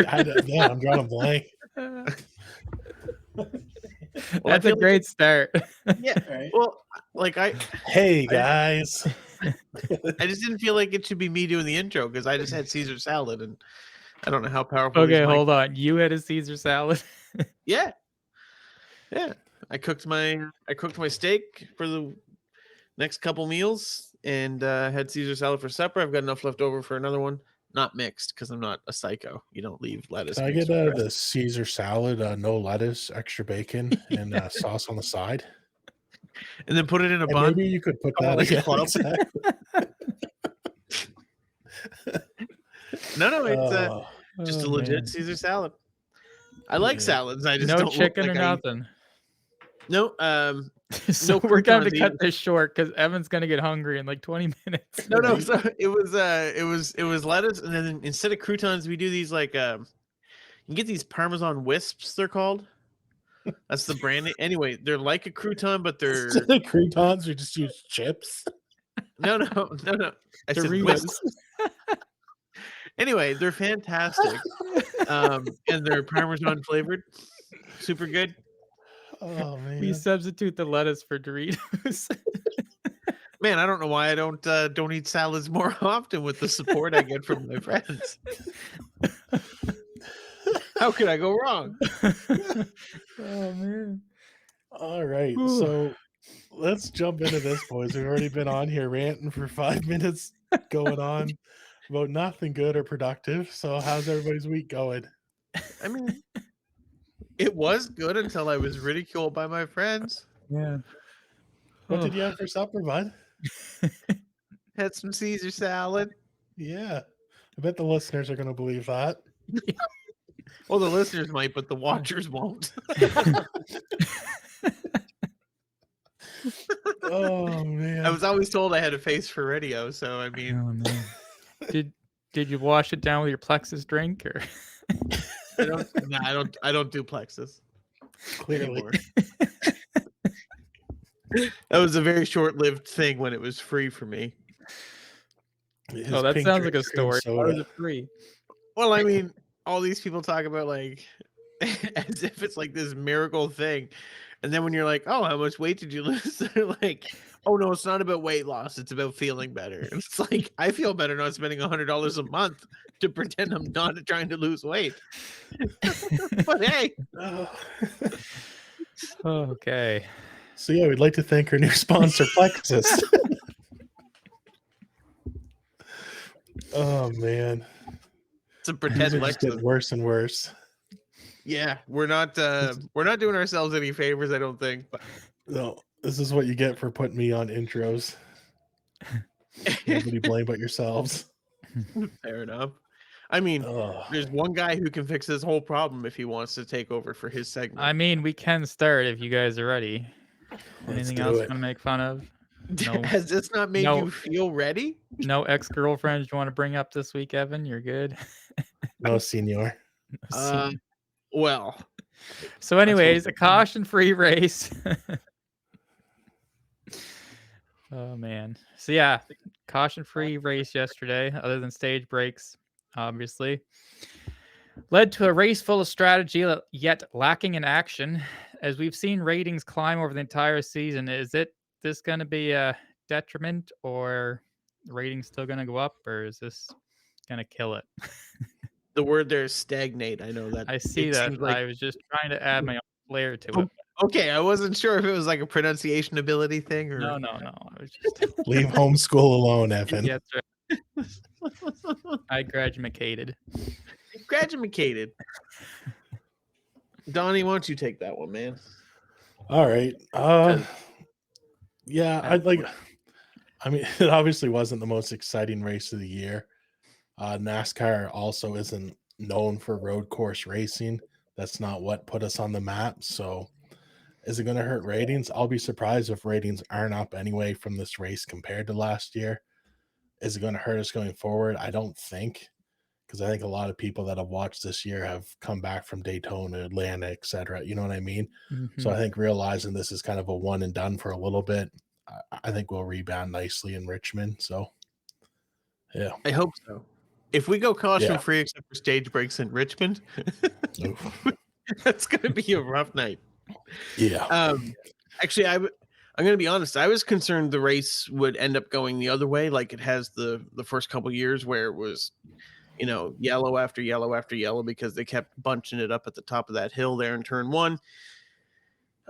I'm drawing a blank. That's a great start. Yeah. Right. Well, like Hey guys. I just didn't feel like it should be me doing the intro because I just had Caesar salad and I don't know how powerful. Okay, hold on. You had a Caesar salad? Yeah. I cooked my steak for the next couple meals and had Caesar salad for supper. I've got enough left over for another one. Not mixed because I'm not a psycho. You don't leave lettuce. Can I get the Caesar salad, no lettuce, extra bacon, and sauce on the side? And then put it in a bun. Maybe you could put that like a club. Exactly. No, it's just a legit Caesar salad. I like salads. I just no don't chicken like or nothing. No, so we're going to cut this short because Evan's going to get hungry in like 20 minutes. No. So it was lettuce, and then instead of croutons, we do these like you can get these Parmesan wisps. They're called. That's the brand. Anyway, they're like a crouton, but they're the croutons. We just use chips. No. I said wisps. Anyway, they're fantastic, and they're Parmesan flavored. Super good. Oh man! We substitute the lettuce for Doritos. Man, I don't know why I don't eat salads more often with the support I get from my friends. How could I go wrong? Oh man! All right, so let's jump into this, boys. We've already been on here ranting for 5 minutes, going on about nothing good or productive. So, how's everybody's week going? I mean, it was good until I was ridiculed by my friends. Yeah. What did you have for supper, bud? Had some Caesar salad. Yeah. I bet the listeners are going to believe that. Well, the listeners might, but the watchers won't. Oh, man. I was always told I had a face for radio, so I mean... Did you wash it down with your Plexus drink, or... I don't do Plexus. Clearly. That was a very short-lived thing when it was free for me. That sounds like a story. Why was it free? Well, I mean, all these people talk about like as if it's like this miracle thing. And then when you're like, oh, how much weight did you lose? They're like, oh no, it's not about weight loss. It's about feeling better. And it's like, I feel better not spending $100 a month to pretend I'm not trying to lose weight. But hey. Okay. So yeah, we'd like to thank our new sponsor, Plexus. Oh man. It's a pretend Plexus. Getting worse and worse. Yeah, we're not doing ourselves any favors, I don't think. But... No, this is what you get for putting me on intros. Nobody blame but yourselves. Fair enough. I mean, there's one guy who can fix this whole problem if he wants to take over for his segment. I mean, we can start if you guys are ready. Anything else you want to make fun of? No. Has this not made you feel ready? No ex-girlfriends you want to bring up this week, Evan? You're good? No, senor. Well. So anyways, a caution-free race. Oh, man. So yeah, caution-free race yesterday, other than stage breaks, obviously. Led to a race full of strategy, yet lacking in action. As we've seen ratings climb over the entire season, is this going to be a detriment, or ratings still going to go up, or is this going to kill it? The word there is stagnate. I know that. I see that. Like... I was just trying to add my own flair to it. Okay, I wasn't sure if it was like a pronunciation ability thing or... No. I was just... Leave homeschool alone, Evan. Yeah, that's right. I graduated. Donnie, why don't you take that one, man? All right. Yeah, I mean, it obviously wasn't the most exciting race of the year. NASCAR also isn't known for road course racing. That's not what put us on the map. So is it going to hurt ratings? I'll be surprised if ratings aren't up anyway from this race compared to last year. Is it going to hurt us going forward? I don't think, because I think a lot of people that have watched this year have come back from Daytona, Atlanta, etc. You know what I mean? Mm-hmm. So I think realizing this is kind of a one and done for a little bit, I think we'll rebound nicely in Richmond. So, yeah. I hope so. If we go caution free except for stage breaks in Richmond, that's gonna be a rough night. Yeah. Actually, I'm gonna be honest. I was concerned the race would end up going the other way, like it has the first couple years where it was, yellow after yellow after yellow because they kept bunching it up at the top of that hill there in turn one.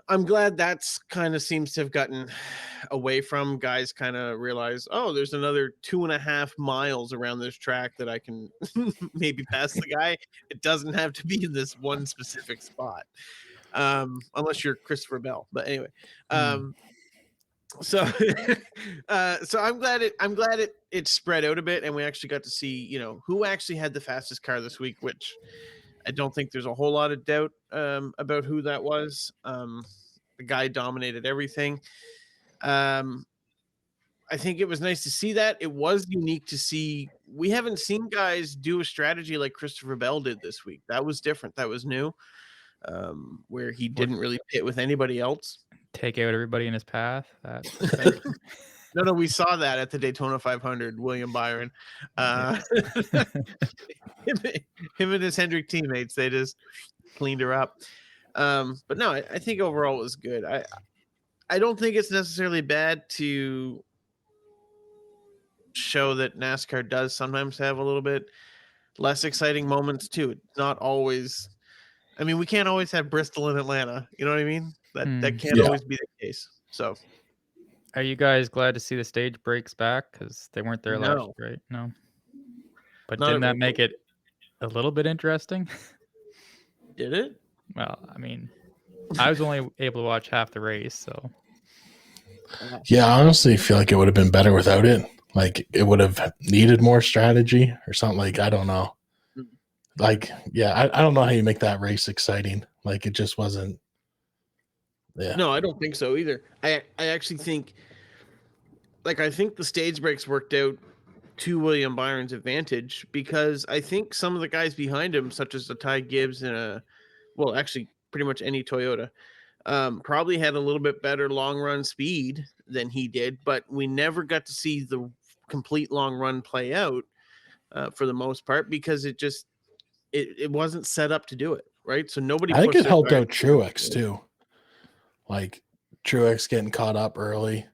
I'm glad that's kind of seems to have gotten away from. Guys kind of realize, oh, there's another 2.5 miles around this track that I can maybe pass the guy. It doesn't have to be in this one specific spot, unless you're Christopher Bell. But anyway, so so I'm glad it spread out a bit, and we actually got to see who actually had the fastest car this week, which I don't think there's a whole lot of doubt about who that was. The guy dominated everything. I think it was nice to see that. It was unique to see. We haven't seen guys do a strategy like Christopher Bell did this week. That was different. That was new, where he didn't really pit with anybody else. Take out everybody in his path. No, we saw that at the Daytona 500. William Byron, him and his Hendrick teammates, they just cleaned her up. But no, I think overall it was good. I don't think it's necessarily bad to show that NASCAR does sometimes have a little bit less exciting moments too. It's not always. I mean, we can't always have Bristol and Atlanta. You know what I mean? That can't always be the case. So, are you guys glad to see the stage breaks back? Because they weren't there last, right? No. But didn't that make it a little bit interesting? Did it? Well, I mean, I was only able to watch half the race, so. Yeah, I honestly feel like it would have been better without it. Like, it would have needed more strategy or something. Like, I don't know. Like, yeah, I don't know how you make that race exciting. Like, it just wasn't. Yeah. No, I don't think so either. I actually think, I think the stage breaks worked out to William Byron's advantage because I think some of the guys behind him, such as the Ty Gibbs and actually pretty much any Toyota, probably had a little bit better long run speed than he did, but we never got to see the complete long run play out for the most part because it wasn't set up to do it, right? So nobody. I think it helped out Truex too. Like Truex getting caught up early,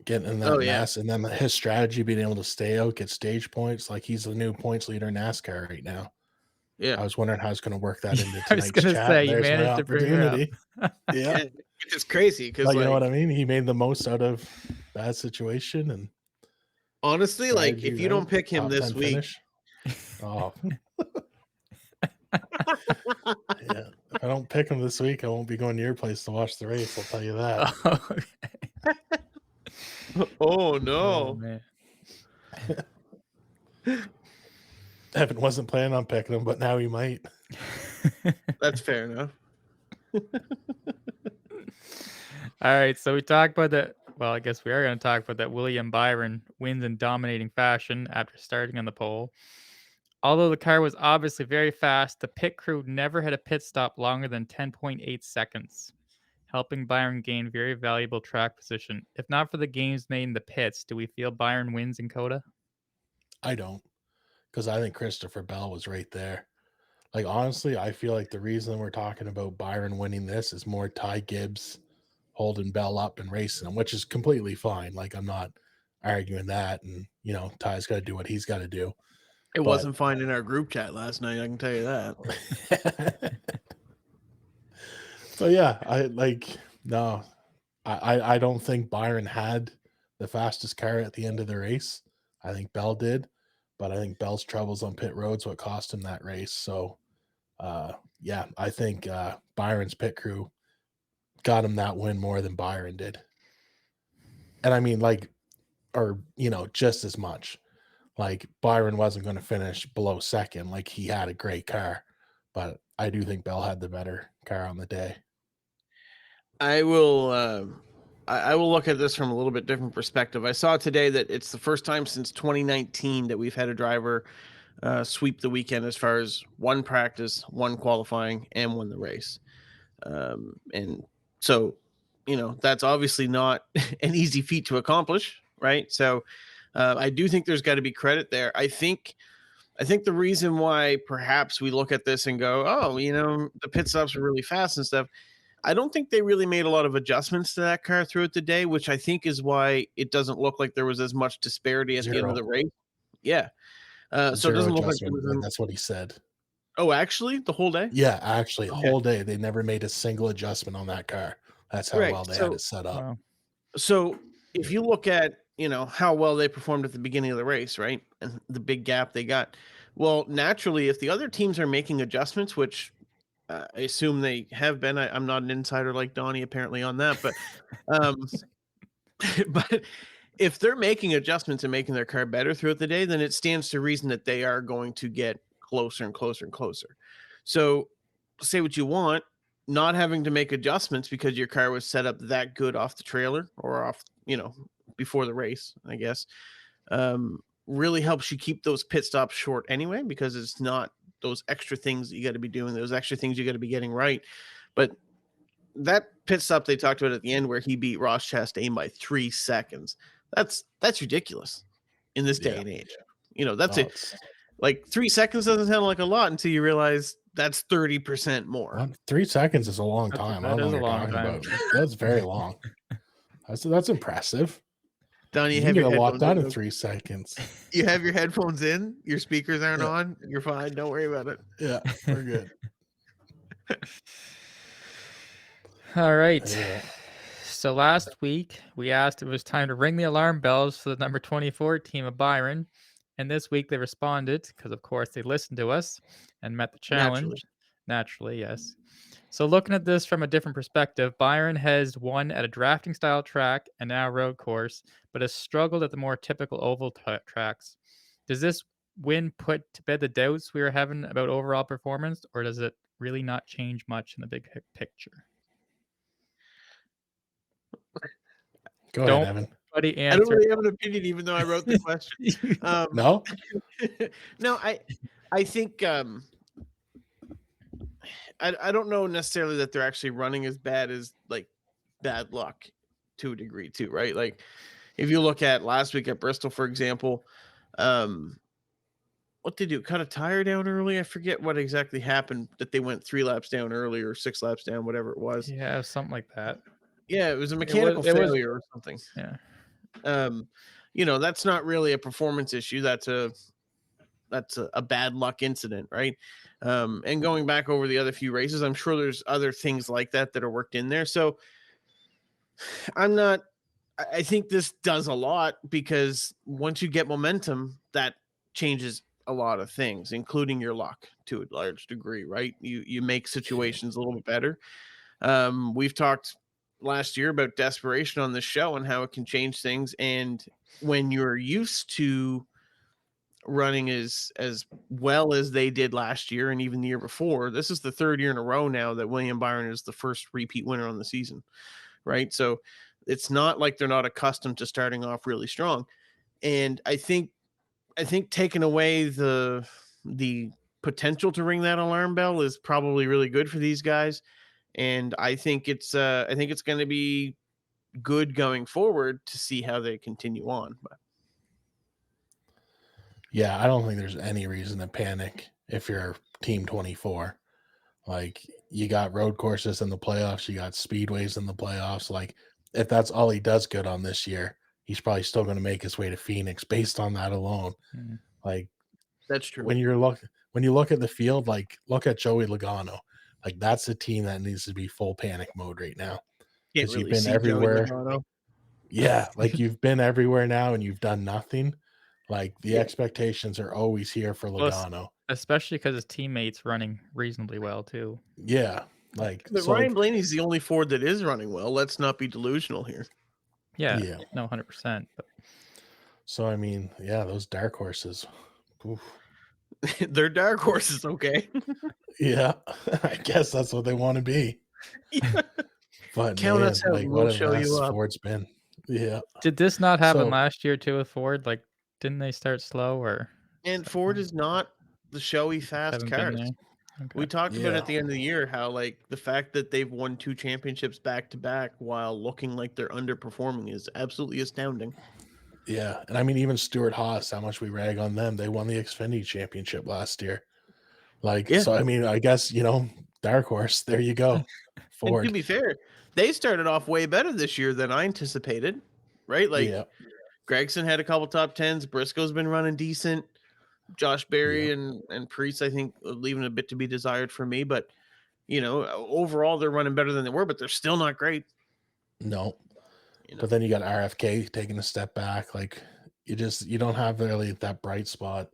getting in that mess, and then his strategy being able to stay out, get stage points. Like he's the new points leader in NASCAR right now. Yeah, I was wondering how I was going to work that into tonight's I was going to say, you managed to bring it up. Yeah, it's crazy because you know what I mean. He made the most out of that situation, and honestly, like if you don't pick him this week, oh. Yeah, if I don't pick him this week, I won't be going to your place to watch the race. I'll tell you that. Oh no, man. Evan wasn't planning on picking him, but now he might. That's fair enough. All right, so we talked about that. Well, I guess we are going to talk about that. William Byron wins in dominating fashion after starting on the pole. Although the car was obviously very fast, the pit crew never had a pit stop longer than 10.8 seconds, helping Byron gain very valuable track position. If not for the gains made in the pits, do we feel Byron wins in COTA? I don't, because I think Christopher Bell was right there. Like, honestly, I feel like the reason we're talking about Byron winning this is more Ty Gibbs holding Bell up and racing him, which is completely fine. Like, I'm not arguing that. And, Ty's got to do what he's got to do. It wasn't fine in our group chat last night, I can tell you that. So yeah, I don't think Byron had the fastest car at the end of the race. I think Bell did, but I think Bell's troubles on pit road's what cost him that race. So yeah, I think Byron's pit crew got him that win more than Byron did. And I mean, just as much. Like Byron wasn't going to finish below second. Like he had a great car, but I do think Bell had the better car on the day. I will look at this from a little bit different perspective. I saw today that it's the first time since 2019 that we've had a driver sweep the weekend as far as one practice, one qualifying, and won the race. And so, that's obviously not an easy feat to accomplish, right? So I do think there's got to be credit there. I think I think the reason why perhaps we look at this and go, oh, the pit stops were really fast and stuff. I don't think they really made a lot of adjustments to that car throughout the day, which I think is why it doesn't look like there was as much disparity at the end of the 0. race. Yeah. So it 0 doesn't look like there adjustment. was. That's what he said. Oh, actually, the whole day? Yeah, actually, the Okay. whole day they never made a single adjustment on that car. That's how Right. well they had So, it set up. Wow. so if you look at how well they performed at the beginning of the race, right, and the big gap they got, well, naturally, if the other teams are making adjustments, which I assume they have been, I'm not an insider like Donnie apparently on that, but um, but if they're making adjustments and making their car better throughout the day, then it stands to reason that they are going to get closer and closer and closer. So say what you want, not having to make adjustments because your car was set up that good off the trailer or off, before the race, I guess, really helps you keep those pit stops short anyway, because it's not those extra things that you got to be doing, those extra things you got to be getting right. But that pit stop they talked about at the end where he beat Ross Chastain by 3 seconds, that's ridiculous in this day Yeah. and age. That's Oh, it. Like 3 seconds doesn't sound like a lot until you realize that's 30% more. 3 seconds is a long time. I That don't know is what a you're long talking time. about. That's very long. That's impressive. Donnie, You you can have get your a lot headphones done in. in 3 seconds. You have your headphones in. Your speakers aren't Yeah. on. You're fine. Don't worry about it. Yeah, we're good. All right. Yeah. So last week we asked if it was time to ring the alarm bells for the number 24 team of Byron. And this week they responded because, of course, they listened to us and met the challenge. Naturally, yes. So looking at this from a different perspective, Byron has won at a drafting style track and now road course, but has struggled at the more typical oval tracks. Does this win put to bed the doubts we were having about overall performance, or does it really not change much in the big picture? Go Don't ahead, Evan. anybody I don't answer. really have an opinion, even though I wrote the question. No? No, I think I don't know necessarily that they're actually running as bad as like bad luck to a degree too, right? Like if you look at last week at Bristol, for example, what they do, cut a tire down early. I forget what exactly happened, that they went 3 laps down early or 6 laps down, whatever it was. Yeah, something like that. Yeah, it was a mechanical it was- failure or something. Yeah. That's not really a performance issue. That's a bad luck incident, right? And going back over the other few races, I'm sure there's other things like that are worked in there. So I think this does a lot, because once you get momentum, that changes a lot of things, including your luck to a large degree, right? You make situations a little bit better. We've talked last year about desperation on this show and how it can change things. And when you're used to running as well as they did last year and even the year before, this is the 3rd year in a row now that William Byron is the first repeat winner on the season, right? So it's not like they're not accustomed to starting off really strong. And I think taking away the potential to ring that alarm bell is probably really good for these guys. And I think it's going to be good going forward to see how they continue on. But Yeah, I don't think there's any reason to panic if you're Team 24. Like, you got road courses in the playoffs, you got speedways in the playoffs. Like, if that's all he does good on this year, he's probably still going to make his way to Phoenix based on that alone. Mhm. Like, that's true. when you look at the field, like, look at Joey Logano. Like, that's the team that needs to be full panic mode right now. Can't Because really you've been see Joey everywhere. Logano. Yeah, like, you've been everywhere now and you've done nothing. Like, the expectations are always here for Plus, Logano. especially because his teammates running reasonably well too. Yeah, like, But so, Ryan like, Blaney's the only Ford that is running well. Let's not be delusional here. Yeah, yeah. no, 100%. But So, I mean, yeah, those dark horses. Oof. They're dark horses, okay? Yeah, I guess that's what they want to be. But Count man, us out like, and what we'll a show mess you up. Ford's been. Yeah. did this not happen So- last year too with Ford? Like, didn't they start slow or And Ford is not the showy fast haven't been cars. there? Okay. We talked about Yeah. at the end of the year how, like, the fact that they've won 2 championships back to back while looking like they're underperforming is absolutely astounding. Yeah, and I mean, even Stuart Haas, how much we rag on them, they won the Xfinity Championship last year. Like, Yeah. so I mean, I guess, dark horse, there you go. And to Ford. be fair, they started off way better this year than I anticipated, right? Like Yeah, Gregson had a couple top tens. Briscoe's been running decent. Josh Berry and Priest, I think, leaving a bit to be desired for me. But, overall, they're running better than they were, but they're still not great. no. You know? But then you got RFK taking a step back. Like, you don't have really that bright spot.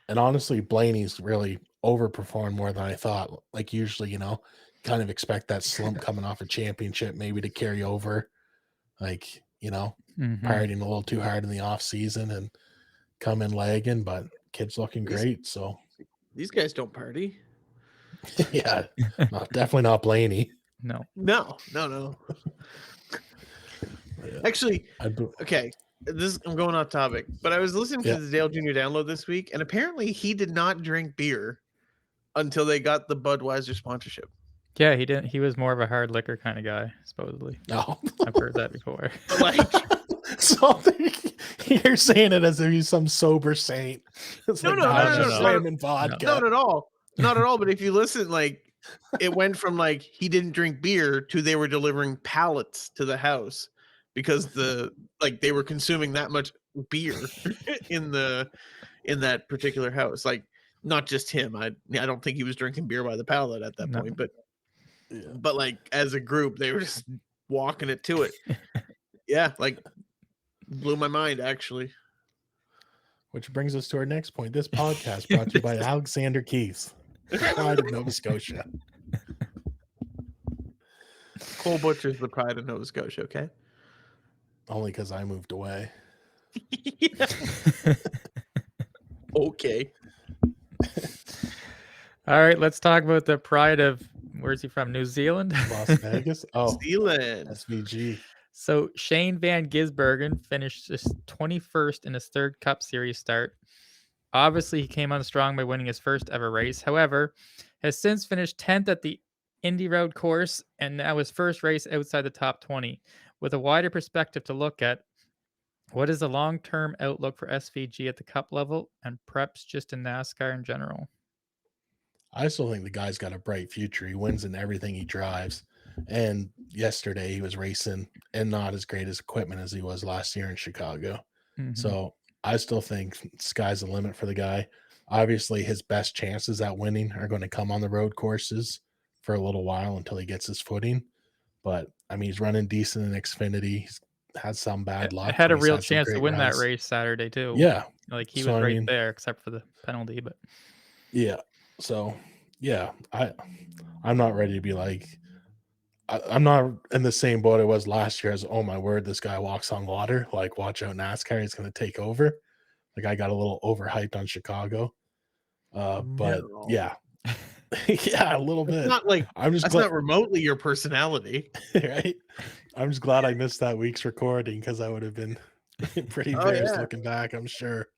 And honestly, Blaney's really overperformed more than I thought. Like, usually, kind of expect that slump coming off a championship maybe to carry over. Like, partying a little too hard in the off season and come in lagging, but kid's looking great. So These guys don't party. yeah, no, definitely not Blaney. No. No. Actually, okay. I'm going off topic, but I was listening to the Dale Jr. download this week, and apparently he did not drink beer until they got the Budweiser sponsorship. Yeah, he didn't. He was more of a hard liquor kind of guy, supposedly. No, I've heard that before. Like, so you're saying it as if he's some sober saint. It's No, like, no, nah, no, just no, slamming vodka. not at all. Not at all. But if you listen, like, it went from like he didn't drink beer to they were delivering pallets to the house because they were consuming that much beer in that particular house. Like, not just him. I don't think he was drinking beer by the pallet at that point, but like as a group, they were just walking it to it. Yeah, like blew my mind actually. Which brings us to our next point. This podcast brought to you by Alexander Keith, pride of Nova Scotia. Cole Butcher's the pride of Nova Scotia, okay? Only because I moved away. Okay. All right, let's talk about the pride of, where's he from? New Zealand? Las Vegas? Oh, Zealand. SVG. So Shane Van Gisbergen finished 21st in his third Cup Series start. Obviously, he came on strong by winning his first ever race. However, has since finished 10th at the Indy Road course and now his first race outside the top 20. With a wider perspective to look at, what is the long-term outlook for SVG at the Cup level and preps just in NASCAR in general? I still think the guy's got a bright future. He wins in everything he drives. And yesterday he was racing and not as great as equipment as he was last year in Chicago. Mhm. So I still think sky's the limit for the guy. Obviously, his best chances at winning are going to come on the road courses for a little while until he gets his footing. But I mean, he's running decent in Xfinity. He's had some bad luck. Had a but he's real had some chance to great win runs. that race Saturday too. Yeah. Like he So, was I right mean- there, except for the penalty. But Yeah. So yeah, I'm not ready to be like I'm not in the same boat I was last year as, oh my word, this guy walks on water. Like, watch out, NASCAR, he's gonna take over. Like, I got a little overhyped on Chicago. But No. yeah. Yeah, a little It's bit. not like I'm just that's glad, not remotely your personality. right? I'm just glad I missed that week's recording because I would have been pretty embarrassed looking back, I'm sure.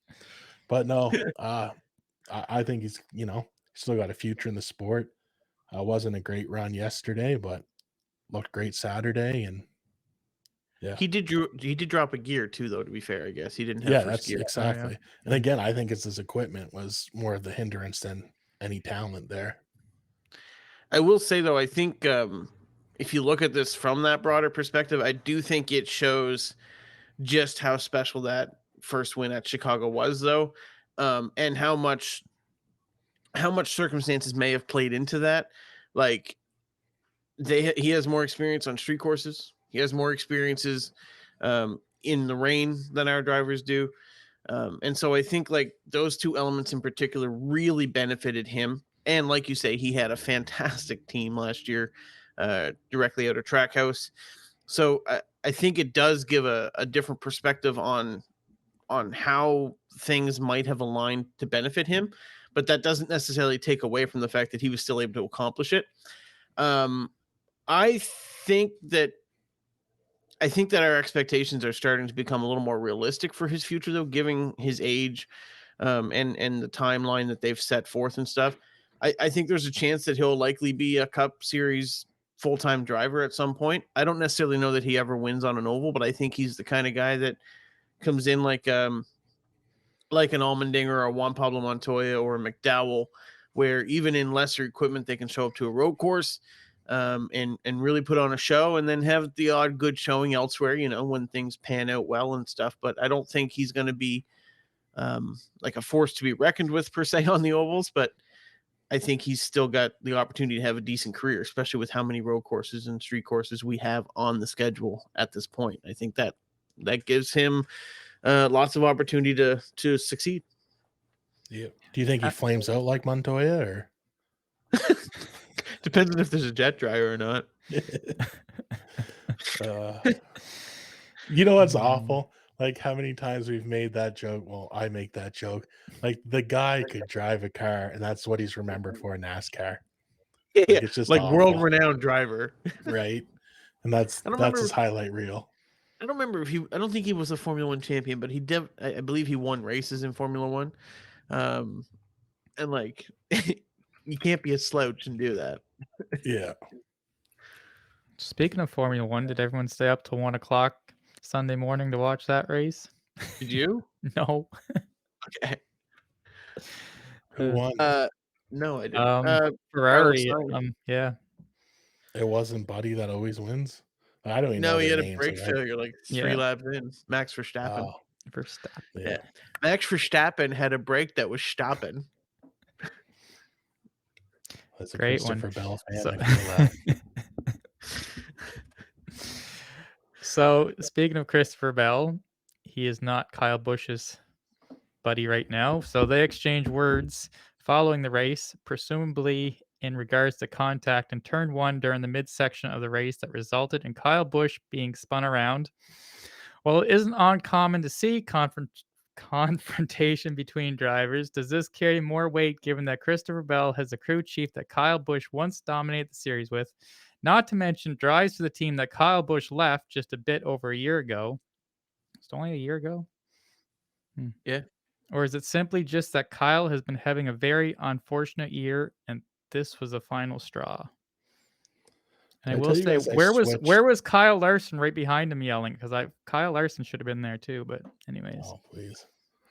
But no, I think he's, still got a future in the sport. Wasn't a great run yesterday, but looked great Saturday. And yeah, He did drop a gear too, though, to be fair, I guess. He didn't have yeah, first that's gear. exactly. And again, I think it's his equipment was more of the hindrance than any talent there. I will say though, I think if you look at this from that broader perspective, I do think it shows just how special that first win at Chicago was, though, and how much circumstances may have played into that. Like he has more experience on street courses. He has more experiences in the rain than our drivers do. And so I think like those two elements in particular really benefited him. And like you say, he had a fantastic team last year directly out of Trackhouse. So I think it does give a different perspective on how things might have aligned to benefit him. But that doesn't necessarily take away from the fact that he was still able to accomplish it. I think that our expectations are starting to become a little more realistic for his future, though, given his age and the timeline that they've set forth and stuff. I think there's a chance that he'll likely be a Cup Series full-time driver at some point. I don't necessarily know that he ever wins on an oval, but I think he's the kind of guy that comes in like an Allmendinger or a Juan Pablo Montoya or a McDowell, where even in lesser equipment they can show up to a road course and really put on a show, and then have the odd good showing elsewhere, when things pan out well and stuff. But I don't think he's going to be like a force to be reckoned with per se on the ovals, but I think he's still got the opportunity to have a decent career, especially with how many road courses and street courses we have on the schedule at this point. I think that gives him lots of opportunity to succeed. Yeah. Do you think he flames out like Montoya, or depends on if there's a jet dryer or not? You know what's awful? Like how many times we've made that joke. Well, I make that joke. Like the guy could drive a car, and that's what he's remembered for in NASCAR. Yeah, Like it's just like awful, world-renowned driver. right? And that's his highlight reel. I don't remember I don't think he was a Formula One champion, but I believe he won races in Formula One. And like you can't be a slouch and do that. Yeah. Speaking of Formula One, did everyone stay up till 1 o'clock Sunday morning to watch that race? Did you? No. Okay. Who won? No, I didn't. Ferrari. Yeah. It wasn't Buddy that always wins. I don't even know. No, he their had a names, brake failure like 3 laps in. Max Verstappen. Oh, Verstappen. Yeah. Max Verstappen had a brake that was stopping. That's a Great one. Christopher Bell fan. I feel that. So speaking of Christopher Bell, he is not Kyle Busch's buddy right now. So they exchange words following the race, presumably in regards to contact in turn 1 during the midsection of the race that resulted in Kyle Busch being spun around. While it isn't uncommon to see confrontation between drivers, does this carry more weight given that Christopher Bell has a crew chief that Kyle Busch once dominated the series with, not to mention drives for the team that Kyle Busch left just a bit over a year ago? It's only a year ago? Yeah. Or is it simply just that Kyle has been having a very unfortunate year and this was the final straw? And I will say, where was Kyle Larson right behind him yelling? Because Kyle Larson should have been there too. But anyways, oh please,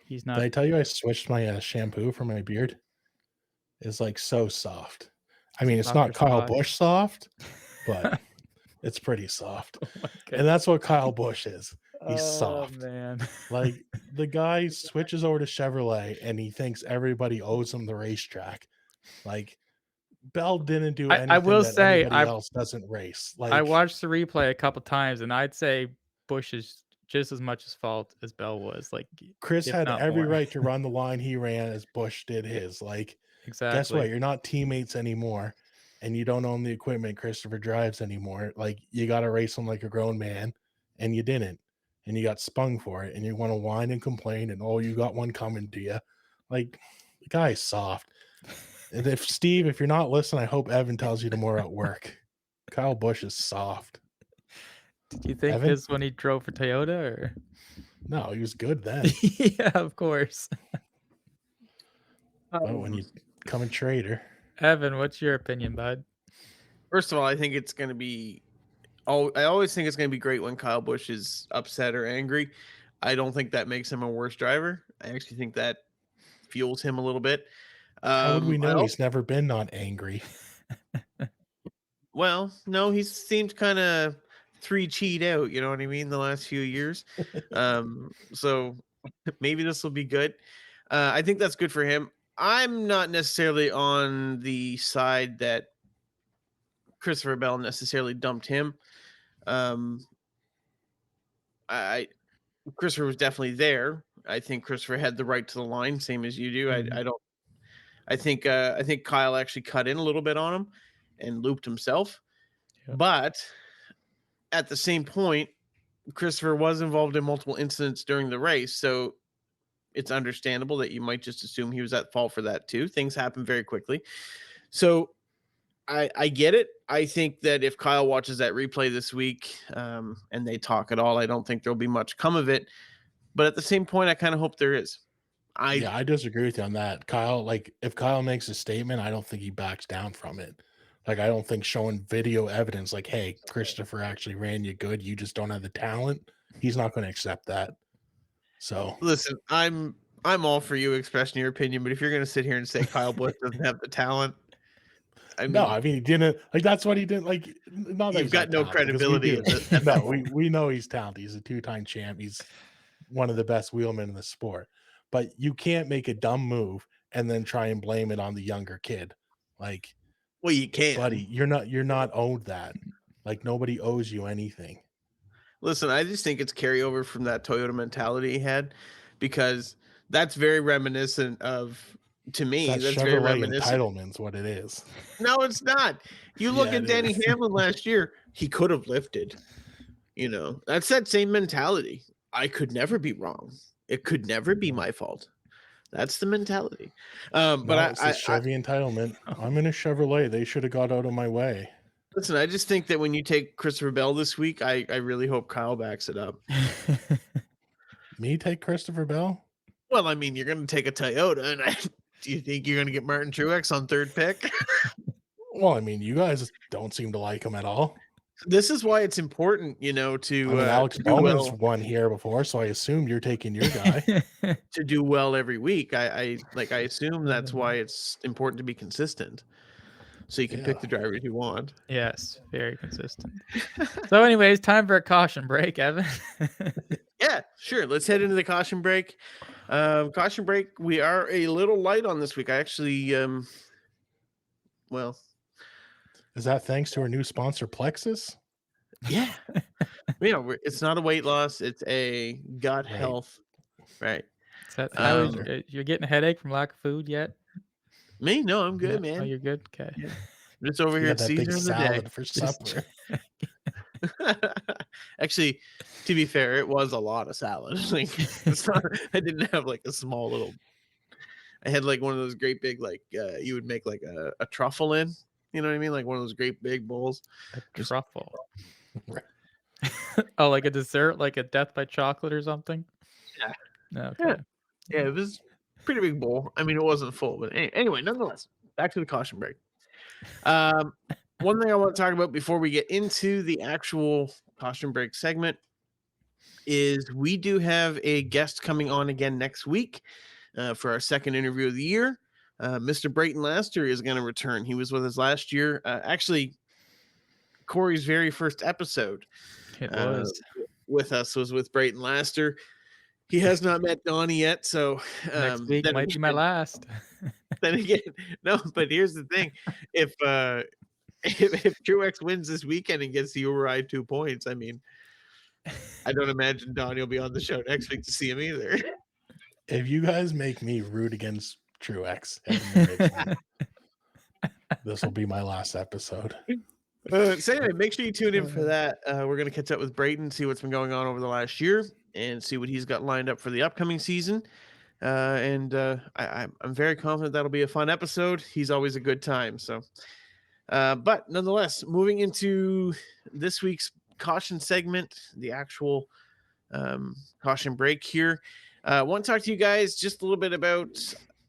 he's not. Did I tell you I switched my shampoo for my beard? It's like so soft. I mean, it's not Kyle Busch soft, but it's pretty soft. And that's what Kyle Busch is. He's soft. Man. Like the guy switches over to Chevrolet and he thinks everybody owes him the racetrack. Like Bell didn't do anything. I will that say anybody else doesn't race. Like I watched the replay a couple times, and I'd say Busch is just as much his fault as Bell was. Like Chris had every right to run the line he ran as Busch did his. Like exactly. Guess what? You're not teammates anymore, and you don't own the equipment Christopher drives anymore. Like you got to race him like a grown man, and you didn't, and you got spun for it, and you want to whine and complain, and you got one coming to you. Like the guy's soft. And if you're not listening, I hope Evan tells you tomorrow at work. Kyle Busch is soft. Did you think this when he drove for Toyota, or no? He was good then. Yeah, of course. But when you come a traitor, Evan, what's your opinion, bud? First of all, I think it's going to be. I always think it's going to be great when Kyle Busch is upset or angry. I don't think that makes him a worse driver. I actually think that fuels him a little bit. How would we know he's never been not angry? Well, no, he seemed kind of 3-cheat out. You know what I mean? The last few years. So maybe this will be good. I think that's good for him. I'm not necessarily on the side that Christopher Bell necessarily dumped him. Christopher was definitely there. I think Christopher had the right to the line, same as you do. Mm-hmm. I think Kyle actually cut in a little bit on him and looped himself. Yep. But at the same point, Christopher was involved in multiple incidents during the race, so it's understandable that you might just assume he was at fault for that too. Things happen very quickly. So I get it. I think that if Kyle watches that replay this week and they talk at all, I don't think there'll be much come of it. But at the same point, I kind of hope there is. I disagree with you on that. Kyle, like if Kyle makes a statement, I don't think he backs down from it. Like I don't think showing video evidence like, hey, Christopher actually ran you good, you just don't have the talent. He's not going to accept that. So Listen, I'm all for you expressing your opinion, but if you're going to sit here and say Kyle Busch doesn't have the talent, I no, mean, I mean he didn't like. That's what he did. Like, not that you've he's got not no talented, because we credibility do. at that No, point. we know he's talented. He's a 2-time champ. He's one of the best wheelmen in the sport. But you can't make a dumb move and then try and blame it on the younger kid. Like, Well, you can. buddy, you're not owed that. Like, nobody owes you anything. Listen, I just think it's carryover from that Toyota mentality he had, because that's very reminiscent of, to me, That that's very Chevrolet reminiscent. entitlement's what it is. No, it's not. You look Yeah, at it Denny is. Hamlin last year, he could have lifted. That's that same mentality. I could never be wrong. It could never be my fault. That's the mentality. But No, it's the I Chevy entitlement. I'm in a Chevrolet. They should have got out of my way. listen, I just think that when you take Christopher Bell this week, I really hope Kyle backs it up. Me take Christopher Bell? Well, I mean, you're going to take a Toyota, and do you think you're going to get Martin Truex on third pick? Well, I mean, you guys don't seem to like him at all. This is why it's important, to I mean, Alex to do Bowman's well, won here before, so I assume you're taking your guy. to do well every week. I assume that's why it's important to be consistent, so you can pick Yeah. the drivers you want. Yes, very consistent. So, anyways, time for a caution break, Evan. Yeah, sure. Let's head into the caution break. Caution break. We are a little light on this week. I actually, well, Is that thanks to our new sponsor, Plexus? yeah, it's not a weight loss; it's a gut Right. health. Right. Is that how Um, you're getting a headache from lack of food yet? Me? No, I'm good, Yeah. Oh, man. you're good. Okay. Yeah. I'm just over you here got at that big Caesar of the day. salad for supper. Actually, to be fair, it was a lot of salad. Like, I didn't have like a small little. I had like one of those great big, like you would make like a truffle in. You know what I mean? Like one of those great big bowls. A Just- truffle. Right. Oh, like a dessert, like a death by chocolate or something? Yeah. Okay. Yeah, it was a pretty big bowl. I mean, it wasn't full, but anyway, nonetheless, back to the caution break. One thing I want to talk about before we get into the actual caution break segment is we do have a guest coming on again next week for our second interview of the year. Mr. Brayton Laster is going to return. He was with us last year. Actually, Corey's very first episode It was. with us was with Brayton Laster. He has not met Donnie yet, so Next week then might be my again- last. Then again, no. But here's the thing: if Truex wins this weekend and gets the override 2 points, I mean, I don't imagine Donnie will be on the show next week to see him either. If you guys make me root against Truex, heading to Richmond, this will be my last episode. So anyway, make sure you tune in for that. We're going to catch up with Brayton, see what's been going on over the last year, and see what he's got lined up for the upcoming season. I'm very confident that'll be a fun episode. He's always a good time. So, but nonetheless, moving into this week's caution segment, the actual caution break here. I want to talk to you guys just a little bit about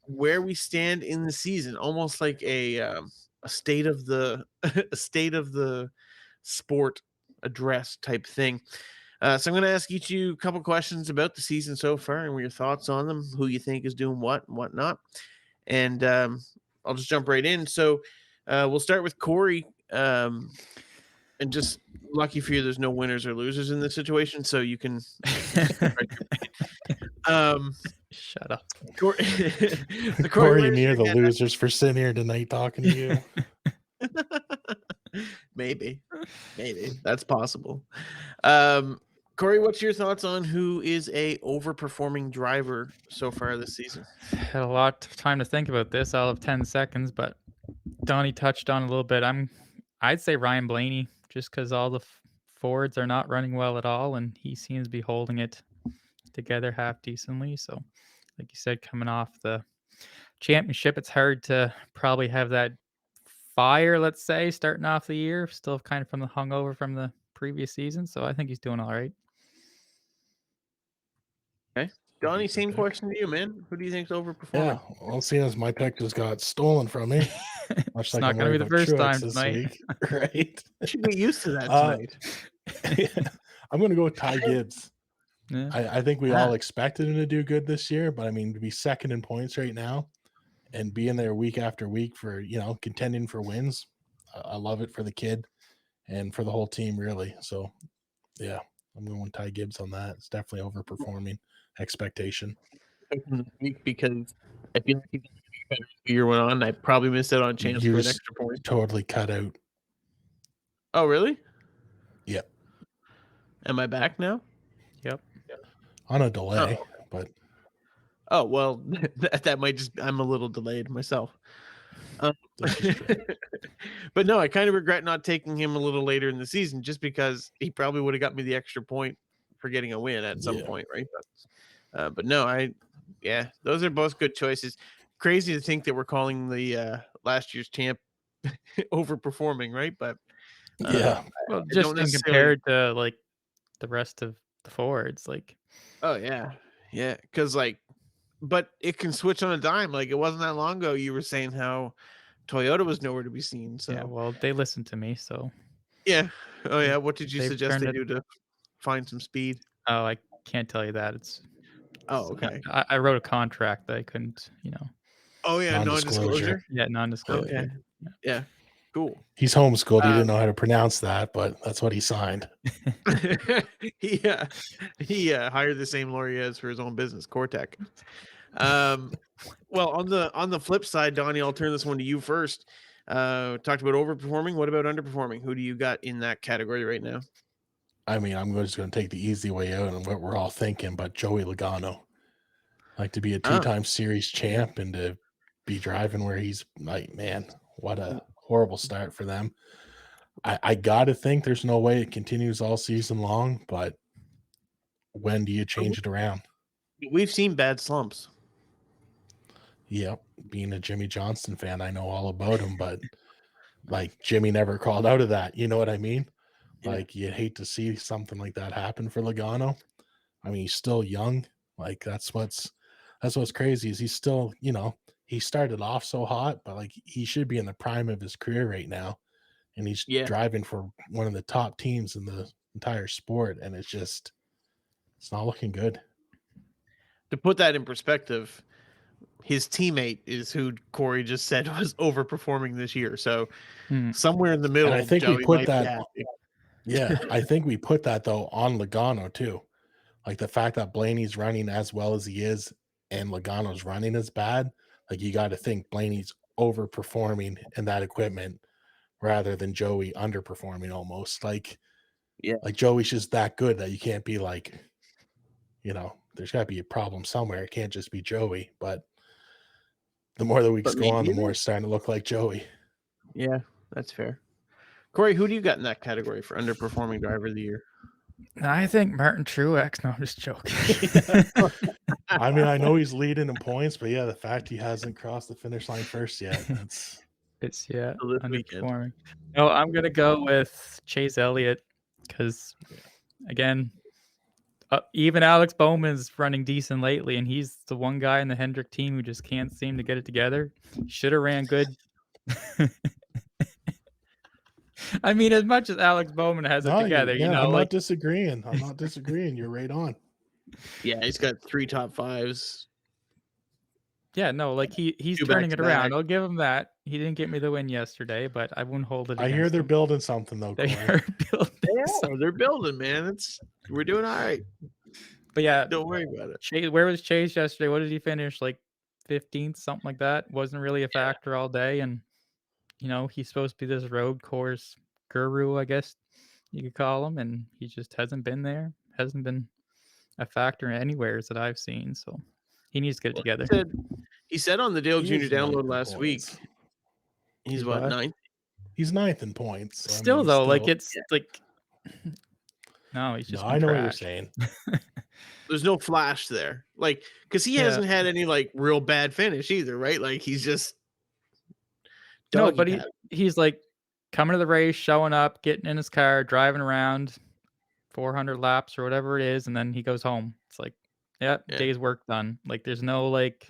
where we stand in the season, almost like a state of the a state of the sport address type thing. So I'm going to ask each of you a couple questions about the season so far and your thoughts on them, who you think is doing what and whatnot. And I'll just jump right in. So we'll start with Corey. And just lucky for you, there's no winners or losers in this situation, so you can. Shut up. Corey and me are the losers for sitting here tonight talking to you. Maybe that's possible. Corey, what's your thoughts on who is a overperforming driver so far this season? Had a lot of time to think about this. I'll have 10 seconds, but Donnie touched on a little bit. I'd say Ryan Blaney, just because all the Fords are not running well at all, and he seems to be holding it together half decently. So, like you said, coming off the championship, it's hard to probably have that fire, let's say, starting off the year, still kind of from the hungover from the previous season. So I think he's doing all right. Okay. Donnie, same question to you, man. Who do you think's overperforming? Yeah, well, seeing as my pick just got stolen from me, much It's like not I'm going to be worried the about first Truex time this tonight. week, right? You should get used to that tonight. I'm going to go with Ty Gibbs. Yeah. I think we Ah. all expected him to do good this year, but I mean, to be second in points right now and being there week after week for, contending for wins, I love it for the kid and for the whole team, really. So, yeah, I'm going with Ty Gibbs on that. It's definitely overperforming expectation. Week because I feel like he's better as the year went on. I probably missed out on a chance You for an just extra point. totally cut out. Oh, really? Yep. Am I back now? Yep. On a delay, but Oh, well, that might just, I'm a little delayed myself. this is true. But no, I kind of regret not taking him a little later in the season just because he probably would have got me the extra point for getting a win at some Yeah. point, right? But no, those are both good choices. Crazy to think that we're calling the last year's champ overperforming, right? But Yeah. Well, I just don't in necessarily. compared to like the rest of the forwards, like Oh yeah, because but it can switch on a dime. Like it wasn't that long ago you were saying how Toyota was nowhere to be seen. So yeah, well, they listened to me, so yeah. Oh yeah. What did you they've suggest turned they it. do to find some speed? Oh, I can't tell you that. Oh, okay. I wrote a contract that I couldn't, Oh yeah, Non-disclosure. non-disclosure. yeah, non-disclosure. Okay. Yeah. Cool. He's homeschooled. He Um, didn't know how to pronounce that, but that's what he signed. he hired the same lawyer he has for his own business, Cortec. Well, on the flip side, Donnie, I'll turn this one to you first. Talked about overperforming. What about underperforming? Who do you got in that category right now? I mean, I'm just going to take the easy way out and what we're all thinking, but Joey Logano. Like to be a two-time series champ and to be driving where he's like, man, what a horrible start for them. I got to think there's no way it continues all season long, but when do you change it around? We've seen bad slumps. Yep. Being a Jimmy Johnston fan, I know all about him, but like Jimmy never crawled out of that. You know what I mean? Yeah. Like you'd hate to see something like that happen for Logano. I mean, he's still young. Like that's what's crazy is he's still, he started off so hot, but like he should be in the prime of his career right now. And he's driving for one of the top teams in the entire sport. And it's not looking good. To put that in perspective, his teammate is who Korey just said was overperforming this year. So somewhere in the middle, and I think Joey we put might that. be happy. Yeah, I think we put that though on Logano too. Like the fact that Blaney's running as well as he is and Logano's running as bad, like you got to think Blaney's overperforming in that equipment rather than Joey underperforming almost. Like Joey's just that good that you can't be like, there's got to be a problem somewhere. It can't just be Joey. But the more the weeks go on, the more it's starting to look like Joey. Yeah, that's fair. Korey, who do you got in that category for underperforming driver of the year? I think Martin Truex. No, I'm just joking. I mean, I know he's leading in points, but yeah, the fact he hasn't crossed the finish line first yet, it's underperforming. No, I'm gonna go with Chase Elliott because, again, even Alex Bowman's running decent lately, and he's the one guy in the Hendrick team who just can't seem to get it together. Should have ran good. I mean, as much as Alex Bowman has it together, I'm not disagreeing. I'm not disagreeing. You're right on. Yeah, he's got 3 top 5s. Yeah, no, like he's turning it around. I'll give him that. He didn't get me the win yesterday, but I wouldn't hold it. I hear they're building something though. They are building. They're building, man. We're doing all right. But yeah, don't worry about it. Where was Chase yesterday? What did he finish? Like 15th, something like that. Wasn't really a factor all day, and he's supposed to be this road course guru, I guess you could call him, and he just hasn't been there. Hasn't been a factor anywhere that I've seen. So he needs to get it together. He said on the Dale Jr. download last week, he's what, 9th? He's 9th in points. So still, though, like it's like no, he's just. No, I know what you're saying. There's no flash there, like because he hasn't had any like real bad finish either, right? Like he's just no, but he's like coming to the race, showing up, getting in his car, driving around 400 laps or whatever it is, and then he goes home. It's like, day's work done. Like there's no like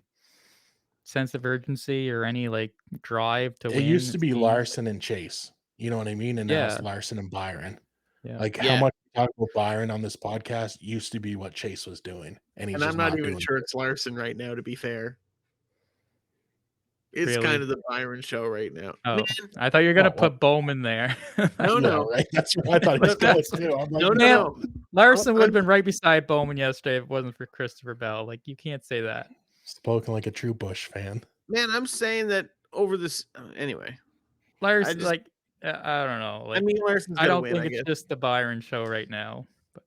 sense of urgency or any like drive to win. It used to be Larson and Chase, you know what I mean? And now it's Larson and Byron. Yeah. Like how Yeah. much we talk about Byron on this podcast used to be what Chase was doing, and he's And I'm just not not even doing sure it. it's Larson right now, to be fair. It's Really? kind of the Byron show right now. Oh, Man, I thought you were gonna Oh, what? put Bowman there. no, Yeah, no. right. That's what I thought he was No, going to. I'm like, No, no, Man, no. Larson would have I'm- been right beside Bowman yesterday if it wasn't for Christopher Bell. Like, you can't say that. spoken like a true Bush fan. Man, I'm saying that over this. Anyway, Larson, just- like, I don't know. Like, I mean, Larson's I gonna don't win. think I it's guess. just the Byron show right now. But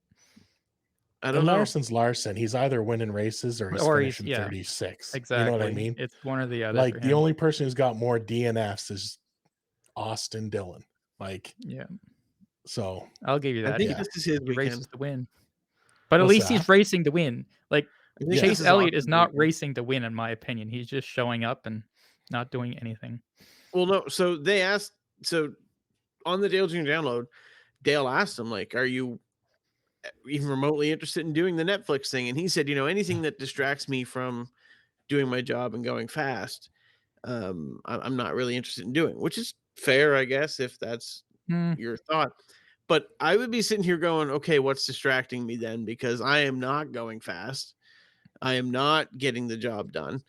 I And don't know. Larson's Larson. He's either winning races or he's Or he's- finishing yeah, 36. exactly. You know what I mean? It's one or the other. Like for the him. only person who's got more DNFs is Austin Dillon. Like, Yeah, so I'll give you I that. think yeah. this is his He weekend. races to win. But at What's least he's that? racing to win. Like, I think Yeah. this Chase Elliott is Austin's not weekend. racing to win, in my opinion. He's just showing up and not doing anything. Well, no. So they asked. So on the Dale Jr. download, Dale asked him, like, "Are you even remotely interested in doing the Netflix thing?" And he said, anything that distracts me from doing my job and going fast, I'm not really interested in doing, which is fair, I guess, if that's your thought. But I would be sitting here going, okay, what's distracting me then? Because I am not going fast. I am not getting the job done.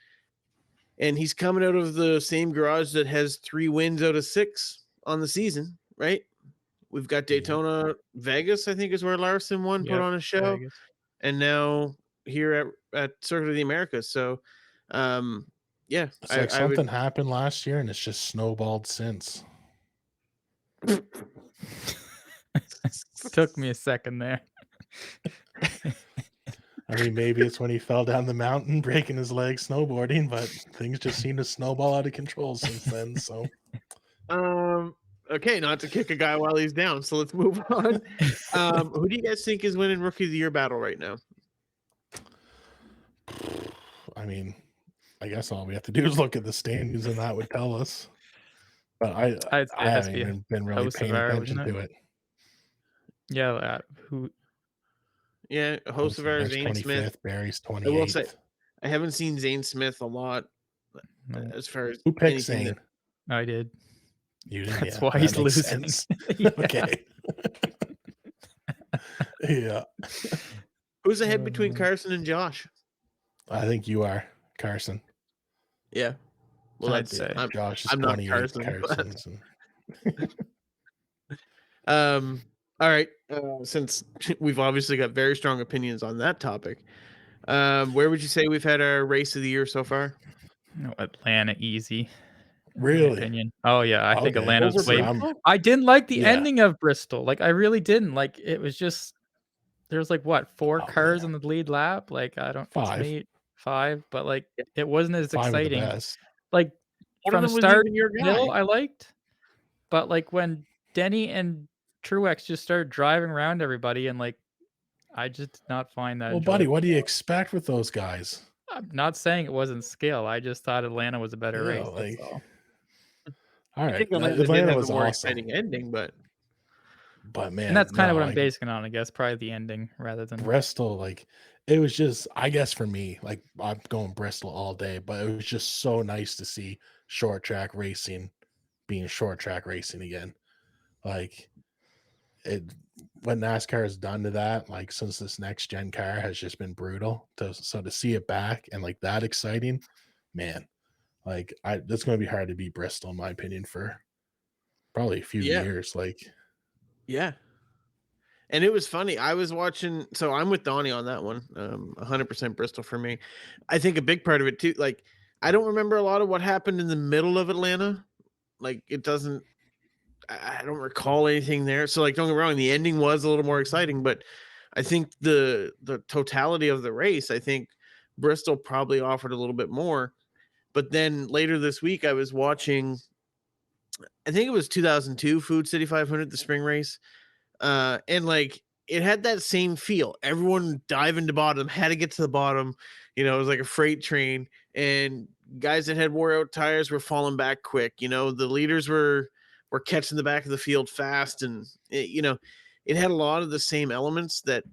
And he's coming out of the same garage that has 3 wins out of 6 on the season, right? We've got Daytona, Vegas, I think is where Larson won, put Yep, on a show. Vegas. And now here at Circuit of the Americas. So, yeah, It's like something happened last year and it's just snowballed since. Took me a second there. I mean, maybe it's when he fell down the mountain, breaking his leg snowboarding, but things just seem to snowball out of control since then. So, okay, not to kick a guy while he's down. So let's move on. Who do you guys think is winning Rookie of the Year battle right now? I mean, I guess all we have to do is look at the standings and that would tell us. But I'd say I it has to haven't be even been really paying Hocevar, attention wouldn't to it. Yeah, who? Yeah, Hocevar, Zane Smith. Barry's I will say, 28th. I haven't seen Zane Smith a lot No, as far as Who picked anything Zane? I did. You did. That's Yeah, why that he's makes losing. sense. Yeah. Okay. Yeah, Who's ahead between Carson and Josh? I think you are Carson. Yeah. Well, I'd that's say. Josh is I'm not 28. Carson, but- Carson's and all right. Since we've obviously got very strong opinions on that topic, where would you say we've had our race of the year so far? No, Atlanta easy. in my Really? opinion. Oh yeah, I think Okay. Atlanta's Over way. Bristol? I didn't like the Yeah. ending of Bristol. Like, I really didn't. Like, it was just there was like what 4 Oh, cars man. in the lead lap. Like, I don't. 5. It's me 5, but like it wasn't as 5 of the exciting. best. Like One of from them was start even your middle, guy. I liked, but like when Denny and Truex just started driving around everybody, and like I just did not find that. Well, buddy, enjoyable. what do you expect with those guys? I'm not saying it wasn't skill. I just thought Atlanta was a better Yeah, race. That's like- all. All I right, think Atlanta did Atlanta have was a more awesome, exciting ending, but but man, And that's kind of no, what I'm like, basing it on, I guess. Probably the ending rather than. Bristol, like it was just, I guess for me, like I'm going Bristol all day, but it was just so nice to see short track racing being short track racing again. Like it, what NASCAR has done to that, like since this next gen car has just been brutal. So to see it back and like that exciting, man, like it's going to be hard to beat Bristol in my opinion for probably a few Yeah. years. Like, yeah. And it was funny. I was watching, so I'm with Donnie on that one. 100% Bristol for me. I think a big part of it too, like I don't remember a lot of what happened in the middle of Atlanta. Like it doesn't, I don't recall anything there. So like, don't get me wrong, the ending was a little more exciting, but I think the totality of the race, I think Bristol probably offered a little bit more. But then later this week, I was watching, I think it was 2002 Food City 500, the spring race. And like it had that same feel. Everyone diving to bottom, had to get to the bottom. It was like a freight train, and guys that had wore out tires were falling back quick. The leaders were catching the back of the field fast, and it had a lot of the same elements that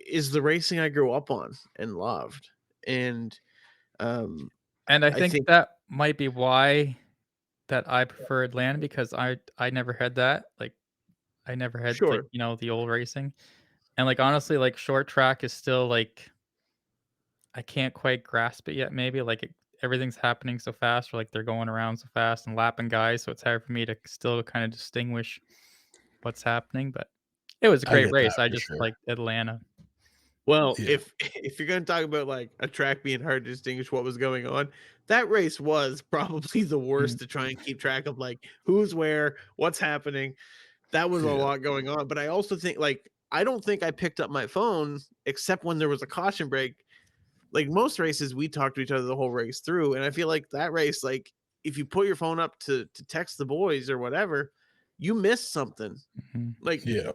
is the racing I grew up on and loved. And And I I think think- that might be why that I prefer Atlanta, because I never had that. Like I never had Sure. the old racing. And like honestly, like short track is still like I can't quite grasp it yet. Maybe everything's happening so fast, or like they're going around so fast and lapping guys, so it's hard for me to still kind of distinguish what's happening. But it was a I great get that race. I for just sure. liked Atlanta. Well, Yeah. if you're gonna talk about like a track being hard to distinguish what was going on, that race was probably the worst to try and keep track of like who's where, what's happening. That was a Yeah. lot going on. But I also think I don't think I picked up my phone except when there was a caution break. Like most races, we talked to each other the whole race through, and I feel like that race, like if you put your phone up to text the boys or whatever, you missed something Mhm. like Yeah.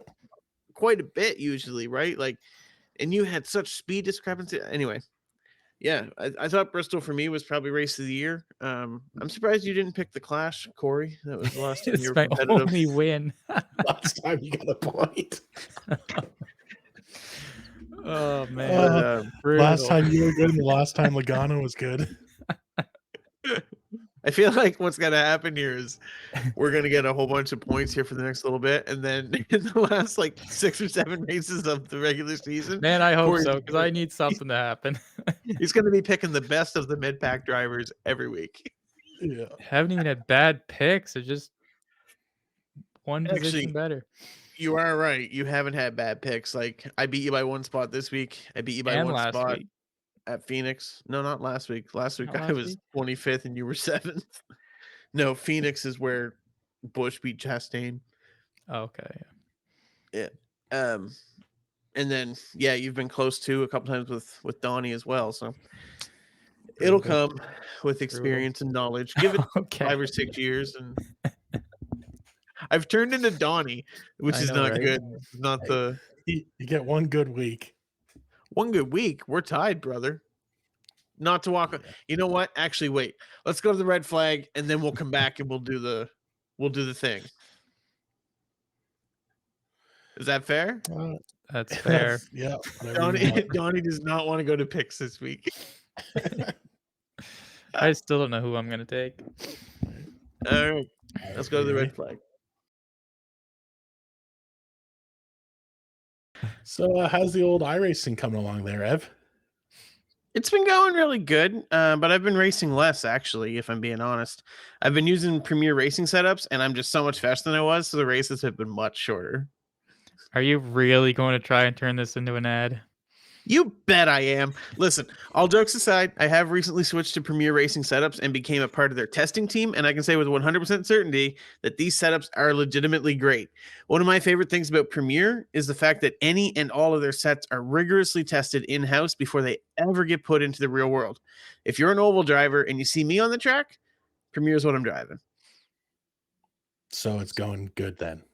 quite a bit usually, right? Like, and you had such speed discrepancy. Anyway, yeah, I thought Bristol for me was probably race of the year. I'm surprised you didn't pick the Clash, Corey. That was the last time you It's were my competitive. only win. Last time you got a point. Oh man, But Last brutal. time you were good, and the last time Logano was good. I feel like what's gonna happen here is we're gonna get a whole bunch of points here for the next little bit, and then in the last like 6 or 7 races of the regular season, Man, I hope Corey's so because I need something to happen. he's gonna be picking the best of the mid pack drivers every week. Yeah. Haven't even had bad picks. It's just one position Actually, better. you are right. You haven't had bad picks. Like I beat you by 1 spot this week. I beat you by And 1 last spot week. at Phoenix. No, not last week. Last week Not I last was week? 25th and you were 7th. No, Phoenix is where Bush beat Chastain. Okay. Yeah. Um, and then yeah, you've been close to a couple times with Donnie as well. So it'll Brutal. come with Brutal. experience and knowledge. Give it Okay. 5 or 6 years, and I've turned into Donnie, which I is know, not right? good. Not Hey, the you get one good week. one good week. We're tied, brother. Not to walk. You know what? Actually, wait. Let's go to the red flag, and then we'll come back and we'll do the thing. Is that fair? That's fair. Yeah. Whatever you want. Donnie does not want to go to picks this week. I still don't know who I'm gonna take. All right, let's go to the Ready? red flag. So, how's the old iRacing coming along there, Ev? It's been going really good, but I've been racing less actually. If I'm being honest, I've been using Premier racing setups, and I'm just so much faster than I was. So the races have been much shorter. Are you really going to try and turn this into an ad? You bet I am. Listen, all jokes aside, I have recently switched to Premier Racing setups and became a part of their testing team, and I can say with 100% certainty that these setups are legitimately great. One of my favorite things about Premier is the fact that any and all of their sets are rigorously tested in-house before they ever get put into the real world. If you're an oval driver and you see me on the track, Premier is what I'm driving. So it's going good then.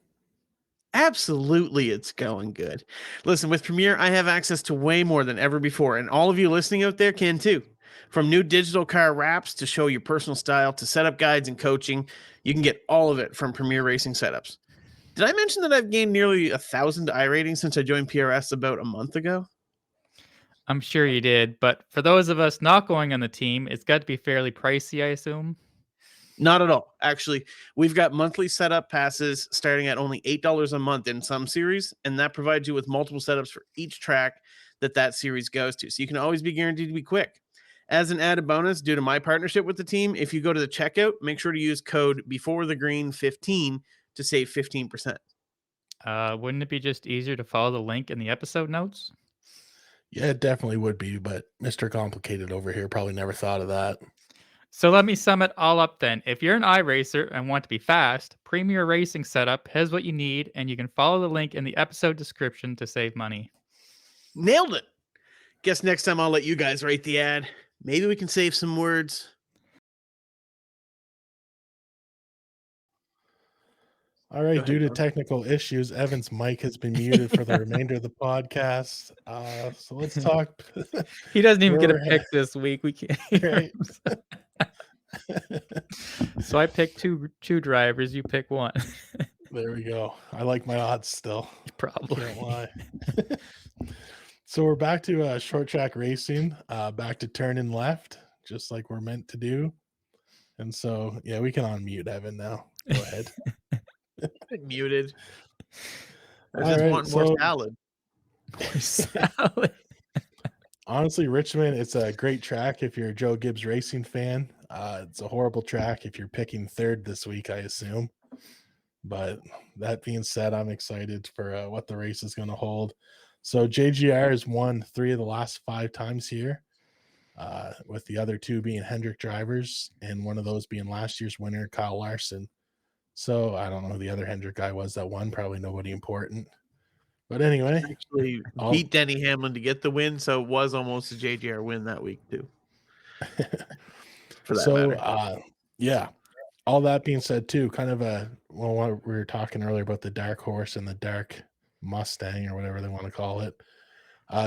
Absolutely, it's going good. Listen, with Premiere, I have access to way more than ever before, and all of you listening out there can too. From new digital car wraps to show your personal style to setup guides and coaching, you can get all of it from Premiere Racing Setups. Did I mention that I've gained nearly 1,000 iRatings since I joined PRS about a month ago? I'm sure you did, but for those of us not going on the team, it's got to be fairly pricey, I assume. Not at all. Actually, we've got monthly setup passes starting at only $8 a month in some series, and that provides you with multiple setups for each track that series goes to. So you can always be guaranteed to be quick. As an added bonus, due to my partnership with the team, if you go to the checkout, make sure to use code BEFORETHEGREEN15 to save 15%. Wouldn't it be just easier to follow the link in the episode notes? Yeah, it definitely would be, but Mr. Complicated over here probably never thought of that. So let me sum it all up then. If you're an iRacer and want to be fast, Premier Racing Setup has what you need, and you can follow the link in the episode description to save money. Nailed it. Guess next time I'll let you guys write the ad. Maybe we can save some words. All right, Go due ahead, to Don. technical issues, Evan's mic has been muted for the remainder of the podcast. So let's talk. He doesn't even where get a we're pick this week. We can't hear Right. him. So I picked two drivers. You pick one. There we go. I like my odds still. Probably. Can't lie. So we're back to short track racing, back to turning left, just like we're meant to do. And so, yeah, we can unmute Evan now. Go ahead. Muted. I was All just right, wanting more so salad. Salad. honestly, Richmond, it's a great track if you're a Joe Gibbs Racing fan. It's a horrible track if you're picking third this week, I assume. But that being said, I'm excited for what the race is going to hold. So JGR has won 3 of the last 5 times here, with the other 2 being Hendrick drivers, and one of those being last year's winner, Kyle Larson. So I don't know who the other Hendrick guy was that won. Probably nobody important. But anyway, Actually beat Denny Hamlin to get the win, so it was almost a JGR win that week too. For that matter. Yeah. All that being said, too, kind of what we were talking earlier about the dark horse and the dark Mustang or whatever they want to call it.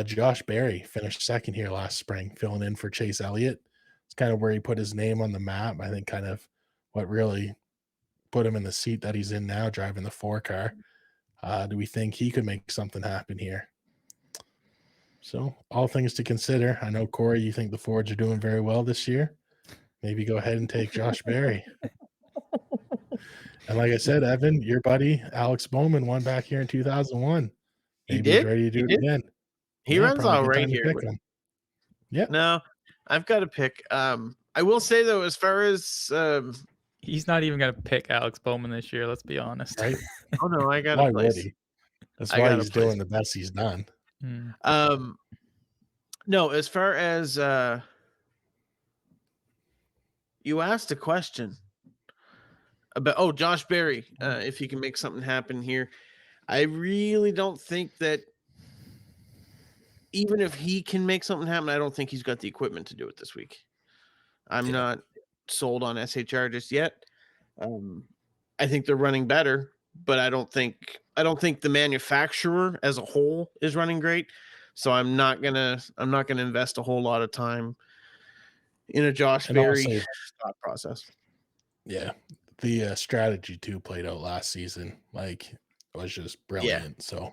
Josh Berry finished second here last spring, filling in for Chase Elliott. It's kind of where he put his name on the map. I think kind of what really put him in the seat that he's in now, driving the 4-car. Do we think he could make something happen here? So all things to consider. I know, Corey, you think the Fords are doing very well this year. Maybe go ahead and take Josh Berry. And like I said, Evan, your buddy Alex Bowman won back here in 2001. Maybe he's ready to do it again. He runs probably a all good right time to here. pick him. Yeah. No, I've got to pick. I will say though, as far as He's not even gonna pick Alex Bowman this year. Let's be honest. Right? oh no, I got Why a would place. he? That's I why got a he's place. doing the best he's done. No, as far as you asked a question about Josh Berry, if he can make something happen here. I really don't think that even if he can make something happen, I don't think he's got the equipment to do it this week. I'm not sold on SHR just yet. I think they're running better, but I don't think the manufacturer as a whole is running great. So I'm not gonna invest a whole lot of time in a Josh Berry thought process. Yeah. The strategy too played out last season. Like, it was just brilliant. So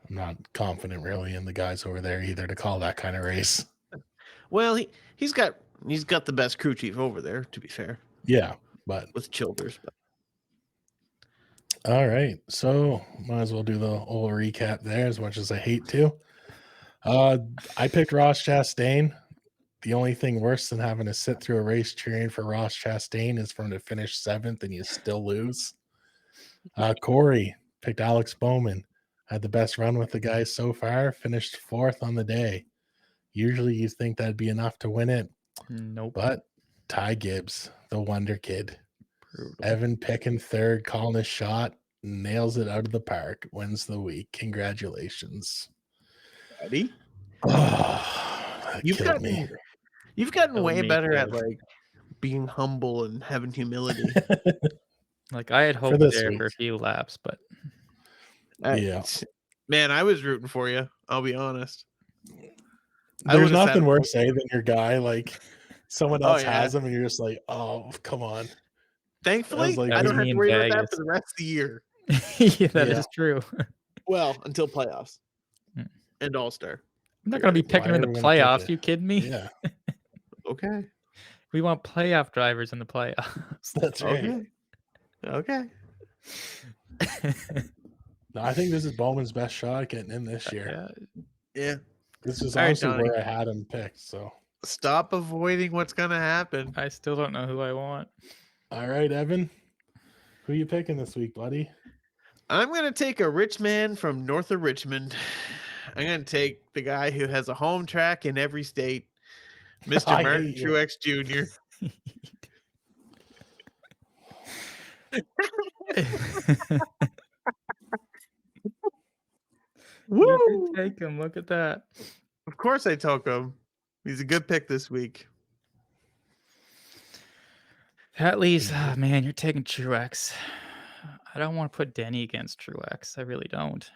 I'm not confident really in the guys over there either to call that kind of race. Well, he's got the best crew chief over there, to be fair. Yeah, but with Childers. But. All right. So might as well do the old recap there, as much as I hate to. I picked Ross Chastain. The only thing worse than having to sit through a race cheering for Ross Chastain is for him to finish 7th and you still lose. Corey picked Alex Bowman. Had the best run with the guys so far. Finished 4th on the day. Usually you think that'd be enough to win it. Nope. But Ty Gibbs, the Wonder Kid. Brutal. Evan picking 3rd, calling his shot, nails it out of the park, wins the week. Congratulations. Ready? Oh, you've gotten way better at like being humble and having humility. Like I had hoped there for a few laps, but yeah, man, I was rooting for you. I'll be honest. There's nothing worse, than your guy like someone else has him, and you're just like, oh, come on. Thankfully, I don't have to worry about that for the rest of the year. That is true. Well, until playoffs and All-Star. I'm not going to be picking him in the playoffs. You kidding me? Yeah. Okay. We want playoff drivers in the playoffs. That's right. Okay. No, I think this is Bowman's best shot at getting in this year. Yeah. This is honestly where I had him picked. So stop avoiding what's going to happen. I still don't know who I want. All right, Evan. Who are you picking this week, buddy? I'm going to take a rich man from north of Richmond. I'm going to take the guy who has a home track in every state, Mr. Martin Truex Jr. Woo! Take him. Look at that. Of course I took him. He's a good pick this week. At least, man, you're taking Truex. I don't want to put Denny against Truex. I really don't.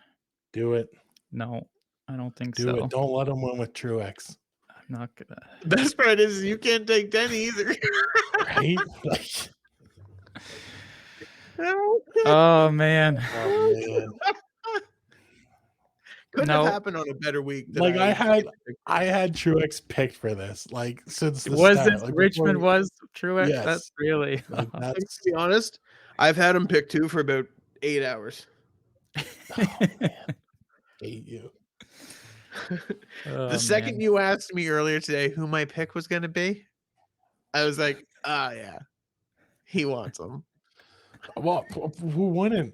Do it. No, I don't think so. Do it. Don't let him win with Truex. I'm not gonna. The best part is you can't take Denny either. Right? Oh man. Oh man. Couldn't have happened on a better week. Like I had Truex picked for this. Like since the was start. This like, Richmond was Truex? Yes. That's really. Like, to be honest, I've had him pick 2 for about 8 hours. Oh man, hate you. Oh, The second man. you asked me earlier today who my pick was going to be, I was like, ah, yeah, he wants him. Well, who wouldn't?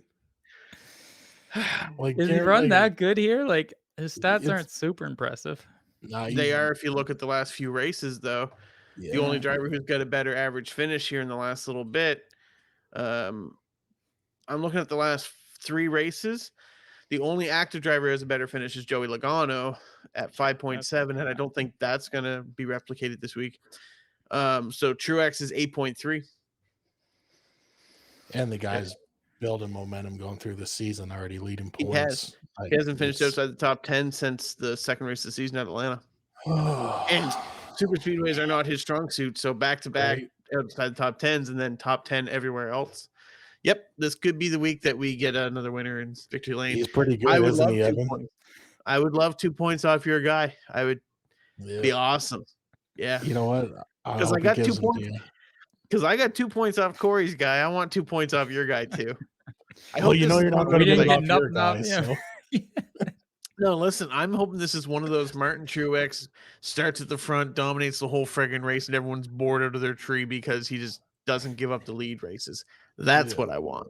Like, Is he Garrett, run like, that good here? Like, his stats it's aren't super impressive. nah, They are if you look at the last few races, though. The only yeah. driver who's got a better average finish here in the last little bit. I'm looking at the last 3 races. The only active driver who has a better finish is Joey Logano at 5.7, and I don't think that's going to be replicated this week. So Truex is 8.3. And the guy's building momentum going through the season, already leading He points. He hasn't finished outside the top 10 since the second race of the season at Atlanta. And super speedways are not his strong suit, so back-to-back outside the top 10s and then top 10 everywhere else. Yep, this could be the week that we get another winner in victory lane. He's pretty good, I would isn't love he, 2 Evan? points. I would love 2 points off your guy. I would be awesome. Yeah. You know what? Because I got 2 points. Because I got 2 points off Corey's guy. I want 2 points off your guy too. Well, you know you're not going to get off your guy. So. No, listen, I'm hoping this is one of those Martin Truex starts at the front, dominates the whole friggin' race, and everyone's bored out of their tree because he just doesn't give up the lead races. That's what I want.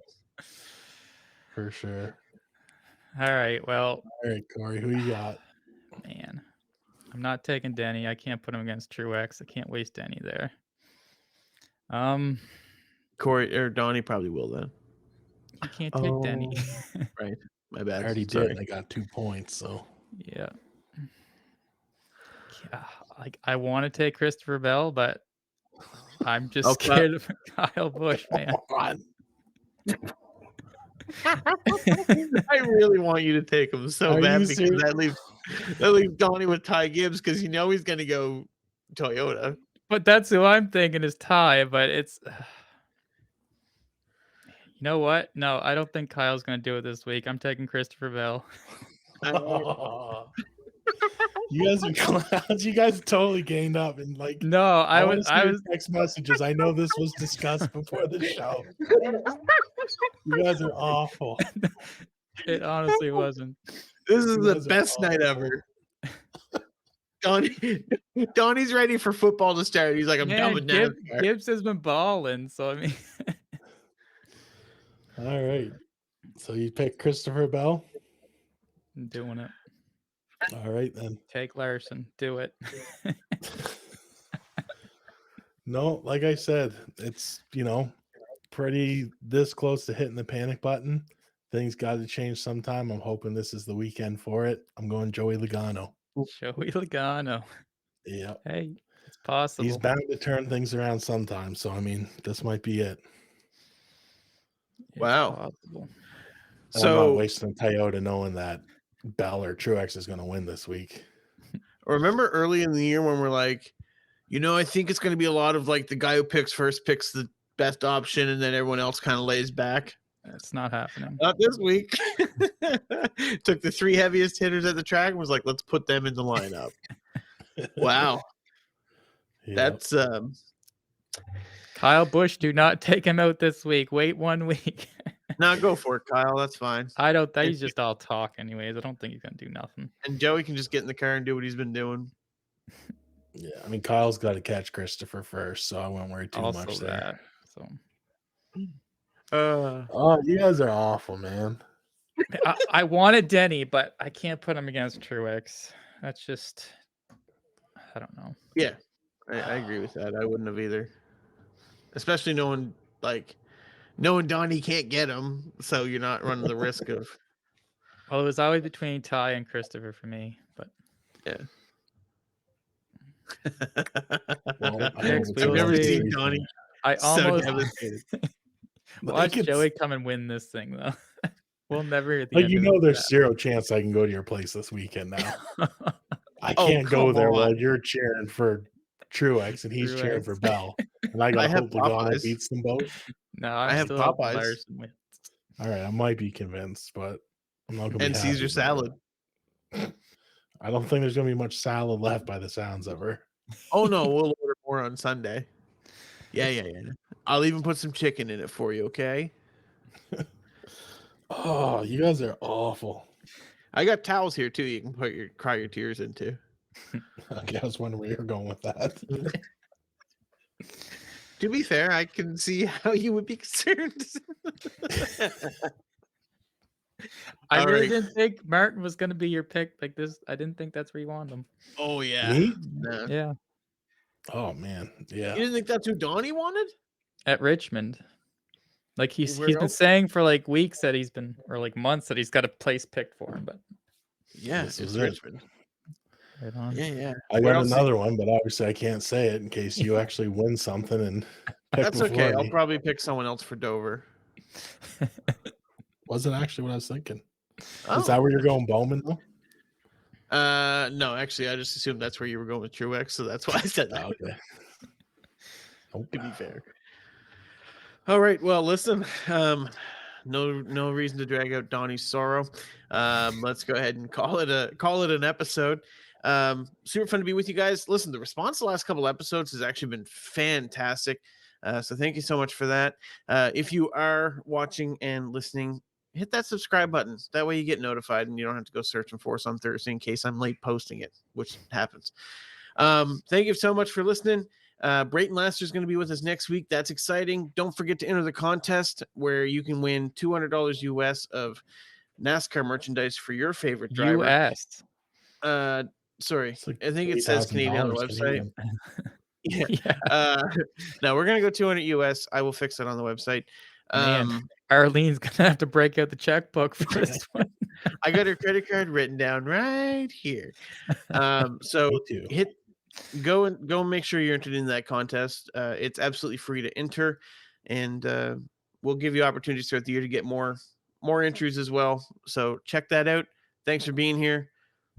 For sure. All right. Well, all right, Corey, who you got? Man, I'm not taking Denny. I can't put him against Truex. I can't waste Denny there. Corey or Donnie probably will then. You can't take Denny. Right. My bad. I already did. I got 2 points, so yeah. Like I want to take Christopher Bell, but I'm just scared of Kyle Busch, man. I really want you to take him so bad because that leaves Donnie with Ty Gibbs because you know he's going to go Toyota. But that's who I'm thinking is Ty. But it's, you know what? No, I don't think Kyle's going to do it this week. I'm taking Christopher Bell. You guys are clowns. You guys totally gained up and like. No, I was text messages. I know this was discussed before the show. You guys are awful. It honestly wasn't. This is the best night ever. Donnie's ready for football to start. He's like, I'm done with NASCAR. Gibbs has been balling, so I mean. All right. So you pick Christopher Bell? I'm doing it. All right, then. Take Larson. Do it. No, like I said, it's, pretty this close to hitting the panic button. Things got to change sometime. I'm hoping this is the weekend for it. I'm going Joey Logano. Joey Logano. Yeah. Hey, it's possible. He's bound to turn things around sometime. So, I mean, this might be it. Wow. Possible. So I'm not wasting Toyota knowing that Bell or Truex is going to win this week. Remember early in the year when we're like, I think it's going to be a lot of like the guy who picks first picks the best option and then everyone else kind of lays back. That's not happening. Not this week. Took the 3 heaviest hitters at the track and was like, let's put them in the lineup. Wow. Yep. That's Kyle Busch, do not take him out this week. Wait 1 week. No, go for it, Kyle. That's fine. I don't think he's just all talk anyways. I don't think he's gonna do nothing. And Joey can just get in the car and do what he's been doing. Yeah, I mean Kyle's got to catch Christopher first, so I won't worry too also much that, there. So oh, you guys are awful, man. I wanted Denny, but I can't put him against Truex. That's just I don't know. Yeah, I agree with that. I wouldn't have either. Especially knowing Donnie can't get him, so you're not running the risk of. Well, it was always between Ty and Christopher for me, but yeah. Well, I've never seen Donnie. I almost so watch Joey come and win this thing though. We'll never hear the end there's zero chance I can go to your place this weekend now. I can't go there while you're cheering for Truex and he's cheering for Bell. And I got to hope Logano beats them both. No, I have Popeyes. All right, I might be convinced, but I'm not going to be happy. Caesar salad. I don't think there's going to be much salad left by the sounds of her. Oh, no, we'll order more on Sunday. Yeah. I'll even put some chicken in it for you, okay? Oh, you guys are awful. I got towels here too. You can cry your tears into. Okay, I was wondering where you're going with that. To be fair, I can see how you would be concerned. I All really right. didn't think Martin was going to be your pick like this. I didn't think that's where you wanted him. Oh yeah. Me? No. Yeah, Oh man, yeah. You didn't think that's who Donnie wanted? at Richmond. Like he's Where been else? saying for like weeks that he's been, or like months that he's got a place picked for him. But Yeah, This it's is it. Richmond. right on. Yeah. I Where got else? another one, but obviously I can't say it in case you actually win something and pick That's before okay. I'll me. probably pick someone else for Dover. Wasn't actually what I was thinking. Oh. Is that where you're going, Bowman? Though? No, actually, I just assumed that's where you were going with Truex, so that's why I said that. Oh, okay. Nope. To be fair. All right. Well, listen. No reason to drag out Donnie's sorrow. Let's go ahead and call it an episode. Super fun to be with you guys. Listen, the response to the last couple episodes has actually been fantastic. So thank you so much for that. If you are watching and listening, hit that subscribe button. That way you get notified and you don't have to go searching for us on Thursday in case I'm late posting it, which happens. Thank you so much for listening. Brayton Laster is going to be with us next week. That's exciting. Don't forget to enter the contest where you can win $200 US of NASCAR merchandise for your favorite driver. U.S. Sorry, Like I think it says Canadian on the $8,000 website. Canadian. Yeah. No, we're gonna go 200 US. I will fix it on the website. Man, Arlene's gonna have to break out the checkbook for this one. I got her credit card written down right here. So Me too. go and make sure you're entered in that contest. It's absolutely free to enter, and we'll give you opportunities throughout the year to get more entries as well. So check that out. Thanks for being here.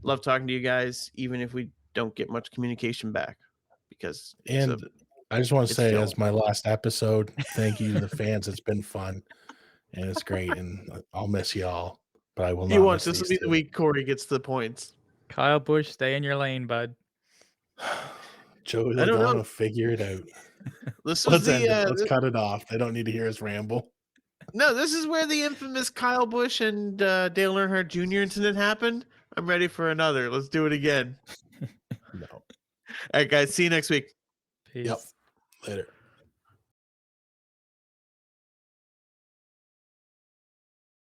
Love talking to you guys, even if we don't get much communication back, because And I just want to it's say, film. as my last episode, thank you to the fans. It's been fun and it's great, and I'll miss y'all. But I will He not wants miss this will these be the two. week Corey gets the points. Kyle Busch, stay in your lane, bud. Joey I don't know. Logano, figure it out. This was Let's end the it. Let's cut it off. They don't need to hear us ramble. no. This is where the infamous Kyle Busch and Dale Earnhardt Jr. incident happened. I'm ready for another. Let's do it again. No. All right, guys. See you next week. Peace. Yep. Later.